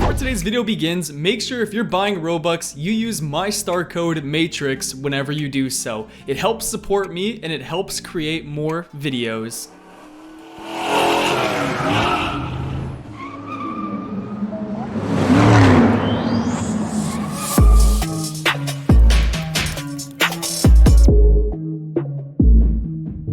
before today's video begins, make sure if you're buying Robux, you use my star code Matrix whenever you do so. It helps support me and it helps create more videos.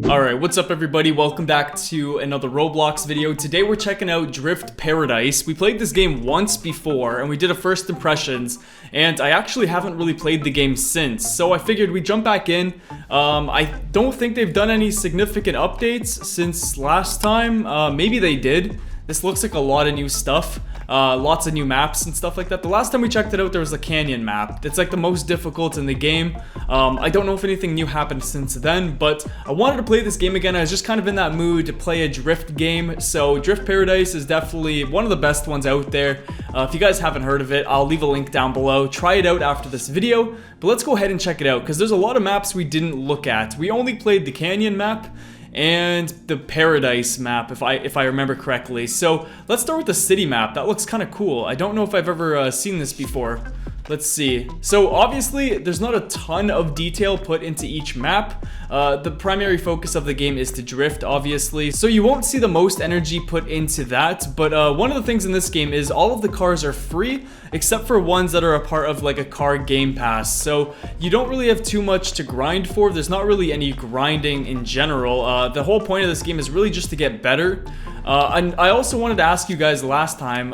Alright, what's up everybody? Welcome back to another Roblox video. Today we're checking out Drift Paradise. We played this game once before and we did a first impressions, and I actually haven't really played the game since, so I figured we'd jump back in. I don't think they've done any significant updates since last time. Maybe they did. This looks like a lot of new stuff. Lots of new maps and stuff like that. The last time we checked it out, there was a canyon map. It's like the most difficult in the game. I don't know if anything new happened since then, but I wanted to play this game again. I was just kind of in that mood to play a drift game, so Drift Paradise is definitely one of the best ones out there. If you guys haven't heard of it, I'll leave a link down below. Try it out after this video, but let's go ahead and check it out because there's a lot of maps we didn't look at. We only played the canyon map and the Paradise map, if I remember correctly. So let's start with the city map. That looks kind of cool. I don't know if I've ever seen this before. Let's see. So obviously there's not a ton of detail put into each map. The primary focus of the game is to drift, obviously, so you won't see the most energy put into that. But one of the things in this game is all of the cars are free except for ones that are a part of like a car game pass, so you don't really have too much to grind for. There's not really any grinding in general. The whole point of this game is really just to get better. And I also wanted to ask you guys last time,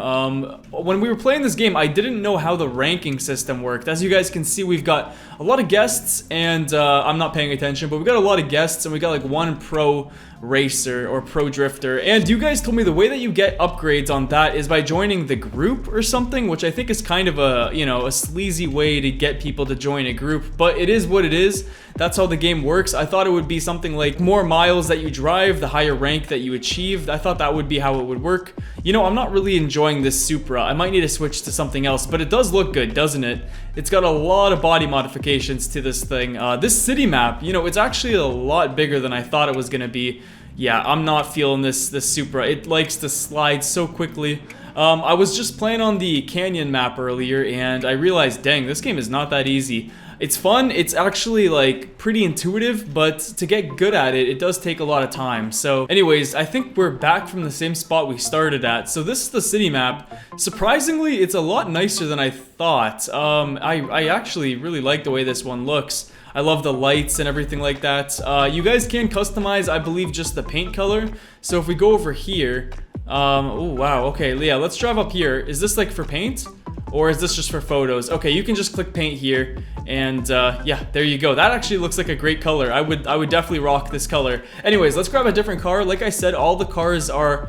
when we were playing this game, I didn't know how the ranking system worked. As you guys can see, we've got a lot of guests, and I'm not paying attention, but we've got a lot of guests, and we got like one pro racer or pro drifter. And you guys told me the way that you get upgrades on that is by joining the group or something, which I think is kind of a, you know, a sleazy way to get people to join a group, but it is what it is. That's how the game works. I thought it would be something like more miles that you drive, the higher rank that you achieved. I thought that would be how it would work. You know, I'm not really enjoying this Supra. I might need to switch to something else, but it does look good, doesn't it? It's got a lot of body modifications to this thing. This city map, you know, it's actually a lot bigger than I thought it was gonna be. Yeah, I'm not feeling this Supra. It likes to slide so quickly. I was just playing on the canyon map earlier, and I realized, dang, this game is not that easy. It's fun, it's actually like pretty intuitive, but to get good at it, it does take a lot of time. So anyways, I think we're back from the same spot we started at. So this is the city map. Surprisingly, it's a lot nicer than I thought. I actually really like the way this one looks. I love the lights and everything like that. You guys can customize, I believe, just the paint color. So if we go over here, oh wow, okay, yeah, let's drive up here. Is this like for paint? Or is this just for photos? Okay, you can just click paint here, and yeah, there you go. That actually looks like a great color. I would definitely rock this color. Anyways, let's grab a different car. Like I said, all the cars are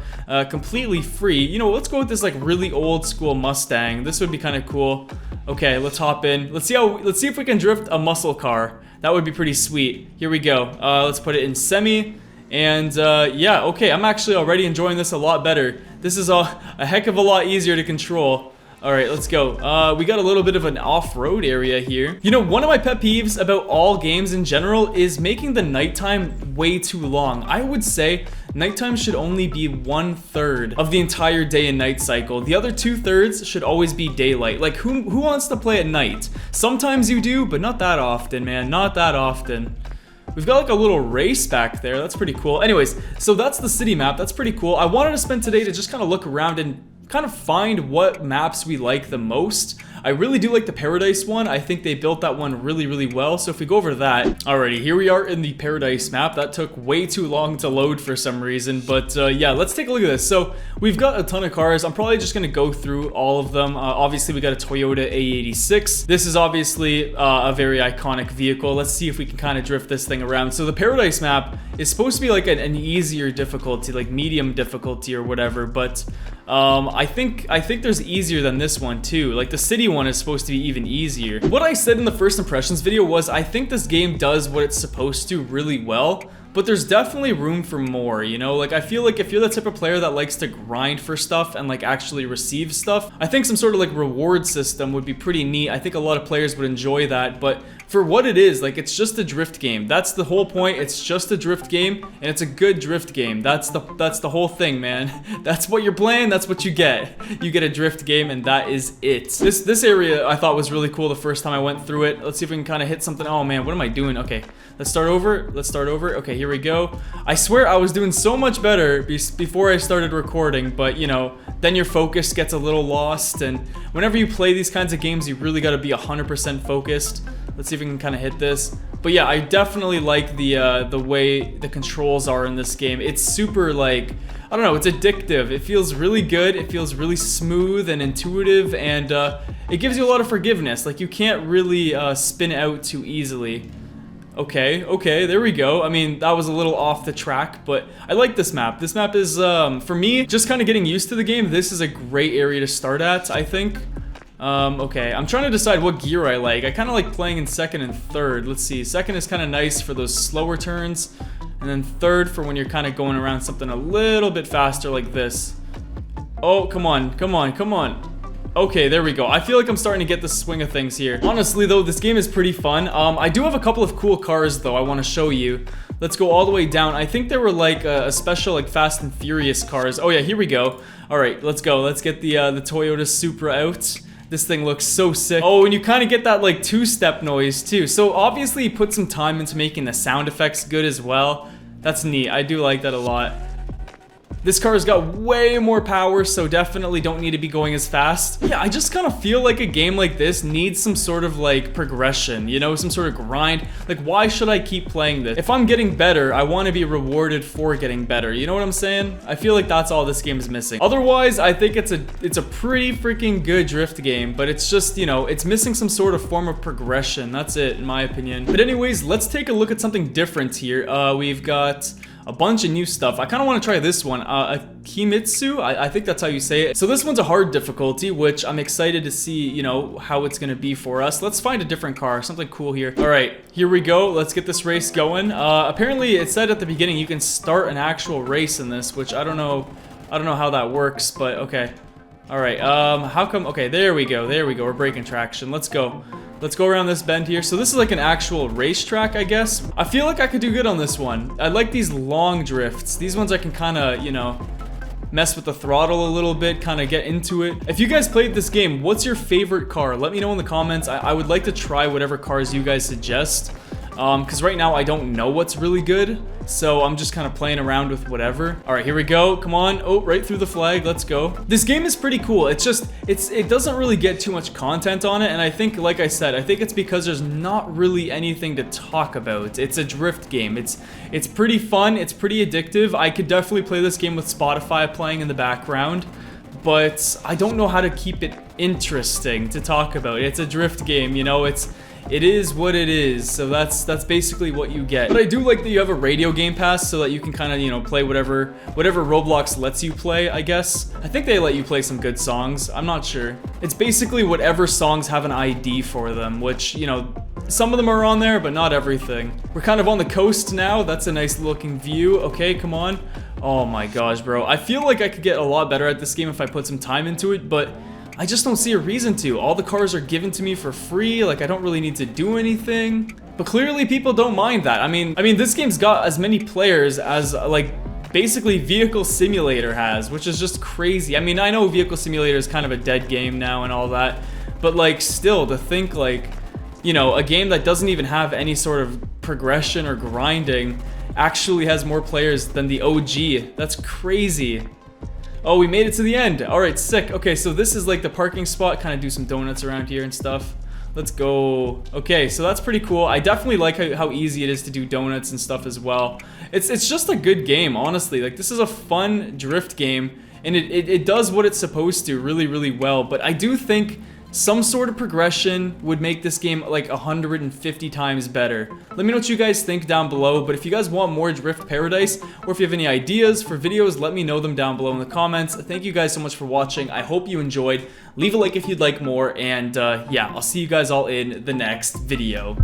completely free. You know, let's go with this like really old school Mustang. This would be kind of cool. Okay, let's hop in. Let's see if we can drift a muscle car. That would be pretty sweet. Here we go. Let's put it in semi. And yeah, okay, I'm actually already enjoying this a lot better. This is a heck of a lot easier to control. Alright, let's go. We got a little bit of an off-road area here. You know, one of my pet peeves about all games in general is making the nighttime way too long. I would say nighttime should only be 1/3 of the entire day and night cycle. The other 2/3 should always be daylight. Like, who wants to play at night? Sometimes you do, but not that often, man. Not that often. We've got like a little race back there. That's pretty cool. Anyways, so that's the city map. That's pretty cool. I wanted to spend today to just kind of look around and kind of find what maps we like the most. I really do like the Paradise one. I think they built that one really, really well. So if we go over to that, alrighty, here we are in the Paradise map. That took way too long to load for some reason, but yeah, let's take a look at this. So we've got a ton of cars. I'm probably just gonna go through all of them. Obviously, we got a Toyota A86. This is obviously a very iconic vehicle. Let's see if we can kind of drift this thing around. So the Paradise map is supposed to be like an easier difficulty, like medium difficulty or whatever, but I think there's easier than this one too. Like the city one is supposed to be even easier. What I said in the first impressions video was I think this game does what it's supposed to really well. but there's definitely room for more, you know? Like, I feel like if you're the type of player that likes to grind for stuff and like actually receive stuff, I think some sort of like reward system would be pretty neat. I think a lot of players would enjoy that, but for what it is, like, it's just a drift game. That's the whole point. It's just a drift game, and it's a good drift game. That's the whole thing, man. That's what you're playing, that's what you get. You get a drift game, and that is it. This area I thought was really cool the first time I went through it. Let's see if we can kind of hit something. Oh man, what am I doing? Okay, let's start over. Let's start over. Okay, here we go. I swear I was doing so much better before I started recording, but you know, then your focus gets a little lost, and whenever you play these kinds of games, you really got to be 100% focused. Let's see if we can kind of hit this. But yeah, I definitely like the way the controls are in this game. It's super, like, I don't know, it's addictive. It feels really good. It feels really smooth and intuitive, and it gives you a lot of forgiveness. Like, you can't really spin out too easily. Okay, there we go. I mean, that was a little off the track, but I like this map. This map is, for me, just kind of getting used to the game, this is a great area to start at, I think. Okay, I'm trying to decide what gear I like. I kind of like playing in second and third. Let's see, second is kind of nice for those slower turns, and then third for when you're kind of going around something a little bit faster like this. Oh, come on. Okay, there we go. I feel like I'm starting to get the swing of things here. Honestly, though, this game is pretty fun. I do have a couple of cool cars, though, I want to show you. Let's go all the way down. I think there were, like, a special, like, Fast and Furious cars. Oh, yeah, here we go. All right, let's go. Let's get the Toyota Supra out. This thing looks so sick. Oh, and you kind of get that, like, two-step noise, too. So, obviously, you put some time into making the sound effects good as well. That's neat. I do like that a lot. This car's got way more power, so definitely don't need to be going as fast. Yeah, I just kind of feel like a game like this needs some sort of like progression, you know, some sort of grind. Like, why should I keep playing this? If I'm getting better, I want to be rewarded for getting better. You know what I'm saying? I feel like that's all this game is missing. Otherwise, I think it's a pretty freaking good drift game, but it's just, you know, it's missing some sort of form of progression. That's it, in my opinion. But anyways, let's take a look at something different here. We've got a bunch of new stuff. I kind of want to try this one, Kimitsu, I think that's how you say it. So this one's a hard difficulty, which I'm excited to see, you know, how it's going to be for us. Let's find a different car, something cool here. All right, here we go. Let's get this race going. Apparently it said at the beginning you can start an actual race in this, which I don't know how that works, but okay. All right, how come? Okay, there we go. We're breaking traction. Let's go. Let's go around this bend here. So this is like an actual racetrack, I guess. I feel like I could do good on this one. I like these long drifts. These ones I can kind of, you know, mess with the throttle a little bit, kind of get into it. If you guys played this game, what's your favorite car? Let me know in the comments. I would like to try whatever cars you guys suggest. Because right now I don't know what's really good, so I'm just kind of playing around with whatever. All right, here we go. Come on. Oh, right through the flag. Let's go. This game is pretty cool. It's just, it doesn't really get too much content on it, and I think, like I said, I think it's because there's not really anything to talk about. It's a drift game. It's pretty fun. It's pretty addictive. I could definitely play this game with Spotify playing in the background, but I don't know how to keep it interesting to talk about. It's a drift game, you know, it is what it is, so that's basically what you get. But I do like that you have a radio game pass so that you can kind of, you know, play whatever Roblox lets you play, I guess. I think they let you play some good songs, I'm not sure. It's basically whatever songs have an ID for them, which, you know, some of them are on there, but not everything. We're kind of on the coast now. That's a nice looking view. Okay, come on. Oh my gosh, bro. I feel like I could get a lot better at this game if I put some time into it, but I just don't see a reason to. All the cars are given to me for free, like I don't really need to do anything. But clearly people don't mind that. I mean, this game's got as many players as, like, basically Vehicle Simulator has, which is just crazy. I mean, I know Vehicle Simulator is kind of a dead game now and all that, but like, still, to think, like, you know, a game that doesn't even have any sort of progression or grinding actually has more players than the OG. That's crazy. Oh, we made it to the end. All right, sick. Okay, so this is like the parking spot. Kind of do some donuts around here and stuff. Let's go. Okay, so that's pretty cool. I definitely like how easy it is to do donuts and stuff as well. It's just a good game, honestly. Like, this is a fun drift game, and it does what it's supposed to really, really well. But I do think some sort of progression would make this game like 150 times better. Let me know what you guys think down below, but if you guys want more Drift Paradise, or if you have any ideas for videos, let me know them down below in the comments. Thank you guys so much for watching. I hope you enjoyed. Leave a like if you'd like more, and yeah, I'll see you guys all in the next video.